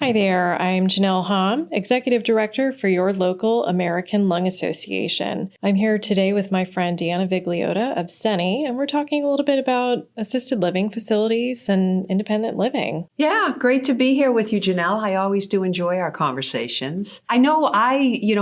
Hi there, I'm Janelle Hom, Executive Director for your local American Lung Association. I'm here today with my friend Deanna Vigliota of CENI, and we're talking a little bit about assisted living facilities and independent living. Yeah, great to be here with you, Janelle. I always do enjoy our conversations. I know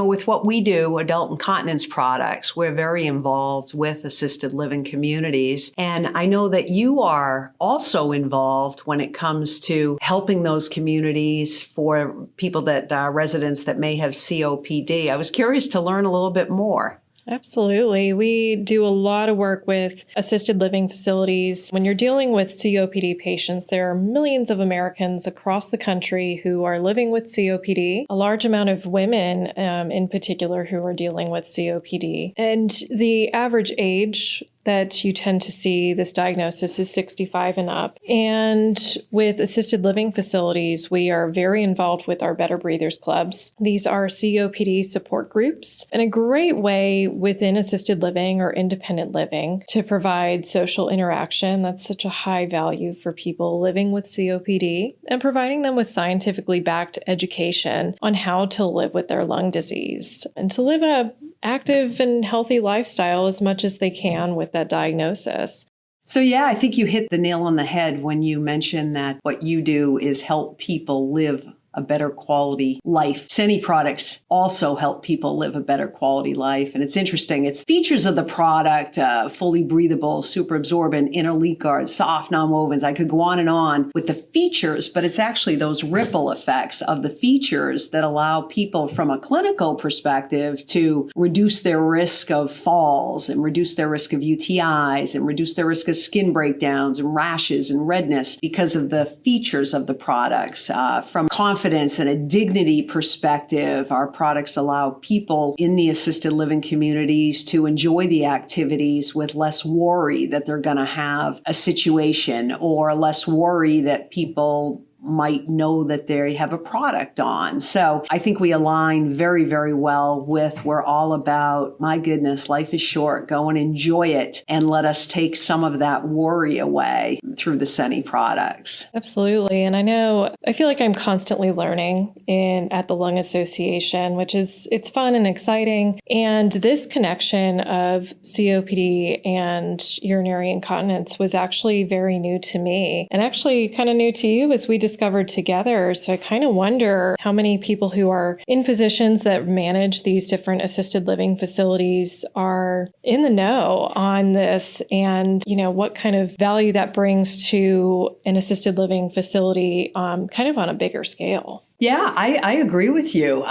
with what we do, adult incontinence products, we're very involved with assisted living communities. And I know that you are also involved when it comes to helping those communities for people that residents that may have COPD. I was curious to learn a little bit more. Absolutely. We do a lot of work with assisted living facilities. When you're dealing with COPD patients, there are millions of Americans across the country who are living with COPD, a large amount of women in particular who are dealing with COPD. And the average age that you tend to see this diagnosis is 65 and up. And with assisted living facilities, we are very involved with our Better Breathers Clubs. These are COPD support groups and a great way within assisted living or independent living to provide social interaction. That's such a high value for people living with COPD, and providing them with scientifically backed education on how to live with their lung disease and to live a active and healthy lifestyle as much as they can with that diagnosis. So yeah, I think you hit the nail on the head when you mentioned that what you do is help people live a better quality life. CENI products also help people live a better quality life. And it's interesting. It's features of the product, fully breathable, super absorbent, inner leak guards, soft nonwovens. I could go on with the features, but it's actually those ripple effects of the features that allow people from a clinical perspective to reduce their risk of falls and reduce their risk of UTIs and reduce their risk of skin breakdowns and rashes and redness because of the features of the products. From confidence and a dignity perspective, our products allow people in the assisted living communities to enjoy the activities with less worry that they're going to have a situation, or less worry that people might know that they have a product on. So I think we align very, very well with, we're all about, my goodness, life is short, go and enjoy it, and let us take some of that worry away through the CENI products. Absolutely. And I feel like I'm constantly learning at the Lung Association, which is, it's fun and exciting. And this connection of COPD and urinary incontinence was actually very new to me, and actually kind of new to you as we discovered together. So I kind of wonder how many people who are in positions that manage these different assisted living facilities are in the know on this, and what kind of value that brings to an assisted living facility kind of on a bigger scale. Yeah, I agree with you.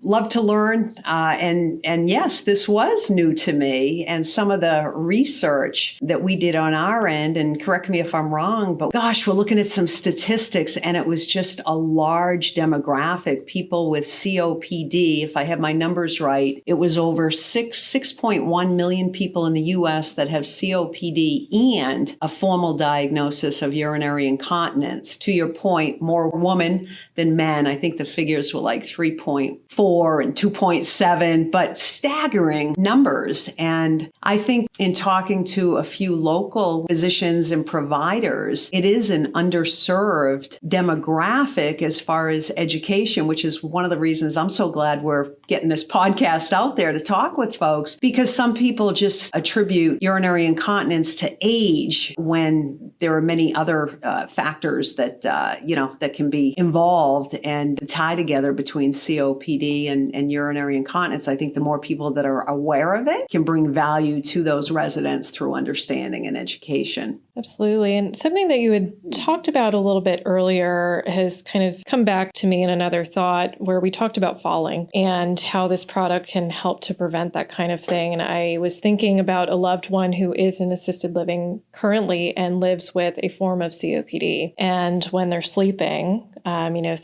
Love to learn. And yes, this was new to me. And some of the research that we did on our end, and correct me if I'm wrong, but gosh, we're looking at some statistics, and it was just a large demographic. People with COPD, if I have my numbers right, it was over 6.1 million people in the US that have COPD and a formal diagnosis of urinary incontinence. To your point, more women than men. I think the figures were like 3.4 and 2.7, but staggering numbers. And I think in talking to a few local physicians and providers, it is an underserved demographic as far as education, which is one of the reasons I'm so glad we're getting this podcast out there to talk with folks, because some people just attribute urinary incontinence to age when there are many other factors that, that can be involved. And the tie together between COPD and urinary incontinence, I think the more people that are aware of it can bring value to those residents through understanding and education. Absolutely. And something that you had talked about a little bit earlier has kind of come back to me in another thought, where we talked about falling and how this product can help to prevent that kind of thing. And I was thinking about a loved one who is in assisted living currently and lives with a form of COPD. And when they're sleeping,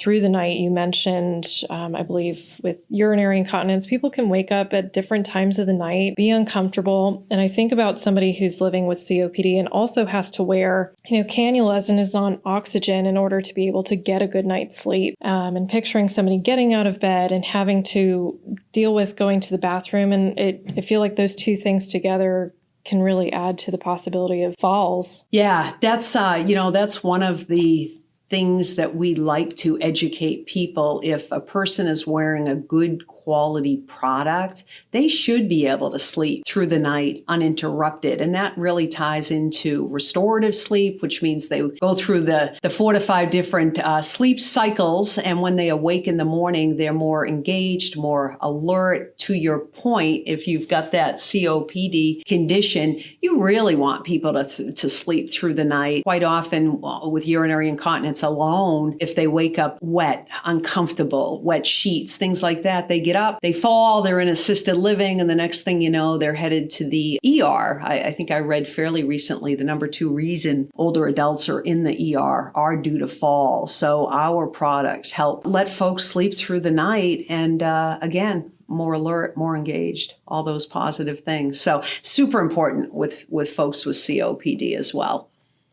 through the night, you mentioned, I believe with urinary incontinence, people can wake up at different times of the night, be uncomfortable. And I think about somebody who's living with COPD and also has to wear, cannulas and is on oxygen in order to be able to get a good night's sleep. And picturing somebody getting out of bed and having to deal with going to the bathroom. And I feel like those two things together can really add to the possibility of falls. Yeah, that's one of the things that we like to educate people. If a person is wearing a good quality product, they should be able to sleep through the night uninterrupted. And that really ties into restorative sleep, which means they go through the 4 to 5 different sleep cycles. And when they awake in the morning, they're more engaged, more alert. To your point, if you've got that COPD condition, you really want people to sleep through the night. Quite often with urinary incontinence alone, if they wake up wet, uncomfortable, wet sheets, things like that, they get up, they fall, they're in assisted living, and the next thing you know, they're headed to the ER. I think I read fairly recently the number 2 reason older adults are in the ER are due to fall. So our products help let folks sleep through the night and again, more alert, more engaged, all those positive things. So super important with folks with COPD as well.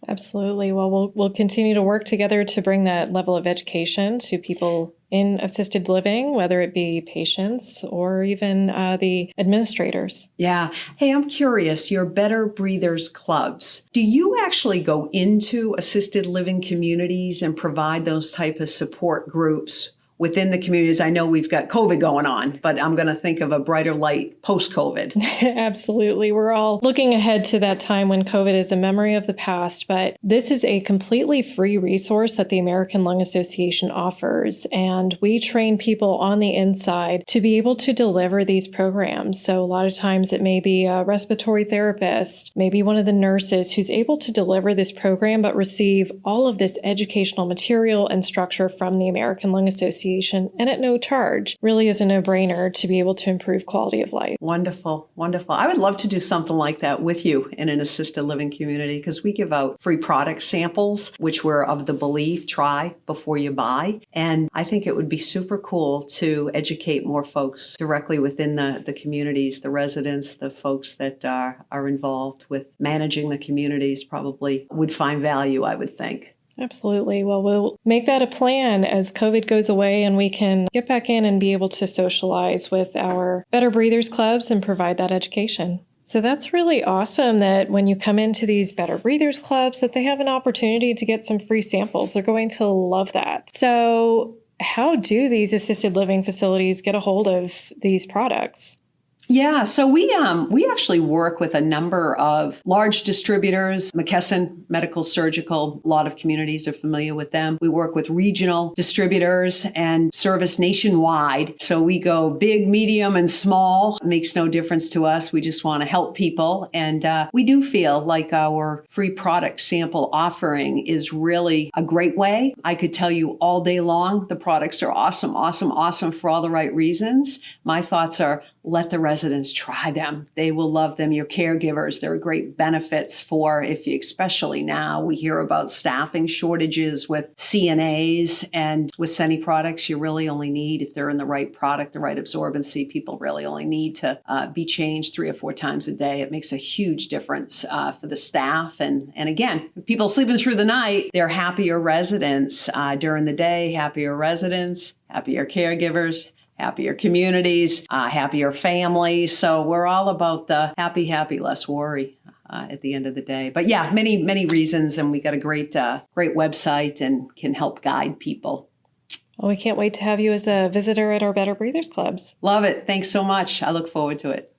Absolutely. Well, we'll continue to work together to bring that level of education to people in assisted living, whether it be patients or even the administrators. Yeah. Hey, I'm curious, your Better Breathers clubs, do you actually go into assisted living communities and provide those type of support groups within the communities? I know we've got COVID going on, but I'm going to think of a brighter light post-COVID. Absolutely. We're all looking ahead to that time when COVID is a memory of the past, but this is a completely free resource that the American Lung Association offers. And we train people on the inside to be able to deliver these programs. So a lot of times it may be a respiratory therapist, maybe one of the nurses who's able to deliver this program, but receive all of this educational material and structure from the American Lung Association. And at no charge. Really is a no-brainer to be able to improve quality of life. Wonderful, wonderful. I would love to do something like that with you in an assisted living community because we give out free product samples, which we're of the belief, try before you buy. And I think it would be super cool to educate more folks directly within the communities, the residents, the folks that are involved with managing the communities probably would find value, I would think. Absolutely. Well, we'll make that a plan as COVID goes away and we can get back in and be able to socialize with our Better Breathers clubs and provide that education. So that's really awesome that when you come into these Better Breathers clubs that they have an opportunity to get some free samples. They're going to love that. So how do these assisted living facilities get a hold of these products? Yeah, so we actually work with a number of large distributors, McKesson Medical Surgical, a lot of communities are familiar with them. We work with regional distributors and service nationwide. So we go big, medium, and small. It makes no difference to us. We just want to help people. And we do feel like our free product sample offering is really a great way. I could tell you all day long, the products are awesome, awesome, awesome for all the right reasons. My thoughts are, let the residents try them. They will love them. Your caregivers, there are great benefits for, especially now we hear about staffing shortages with CNAs, and with SENI products, you really only need, if they're in the right product, the right absorbency, people really only need to be changed 3 or 4 times a day. It makes a huge difference for the staff. And again, people sleeping through the night, they're happier residents during the day, happier residents, happier caregivers, happier communities, happier families. So we're all about the happy, happy, less worry at the end of the day. But yeah, many, many reasons. And we got a great website and can help guide people. Well, we can't wait to have you as a visitor at our Better Breathers clubs. Love it. Thanks so much. I look forward to it.